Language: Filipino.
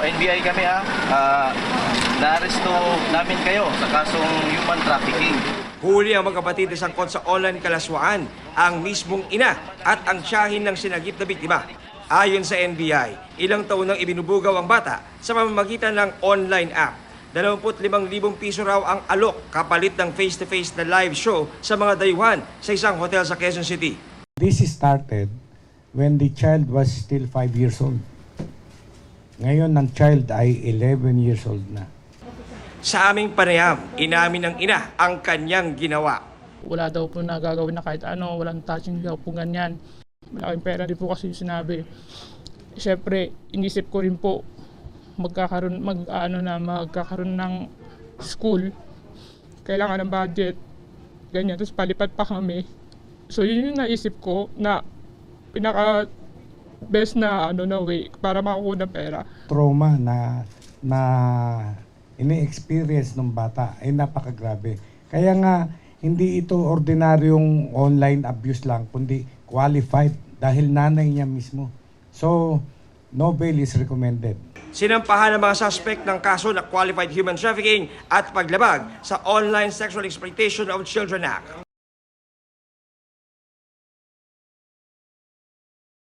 NBI kami ha. Naaresto namin kayo sa kasong human trafficking. Huli ang magkapatid na sangkot sa online kalaswaan, ang mismong ina at ang tiyahin ng sinagip na biktima. Ayon sa NBI, ilang taon nang ibinubugaw ang bata sa pamamagitan ng online app. 25,000 piso raw ang alok kapalit ng face-to-face na live show sa mga dayuhan sa isang hotel sa Quezon City. This started when the child was still 5 years old. Ngayon, ang child ay 11 years old na. Sa aming panayam, inamin ng ina ang kanyang ginawa. Wala daw po nagagawin na kahit ano, walang touching daw po ganyan. Malaking pera din po kasi yung sinabi. Siyempre, inisip ko rin po magkakaroon ng school. Kailangan ng budget. Ganyan, tapos palipat pa kami. So yun yung naisip ko na pinaka best na way para makuha ng pera. Trauma na ini-experience ng bata ay napakagrabe. Kaya nga, hindi ito ordinaryong online abuse lang, kundi qualified dahil nanay niya mismo. So, no bail is recommended. Sinampahan ng mga suspect ng kaso na Qualified Human Trafficking at paglabag sa Online Sexual Exploitation of Children Act.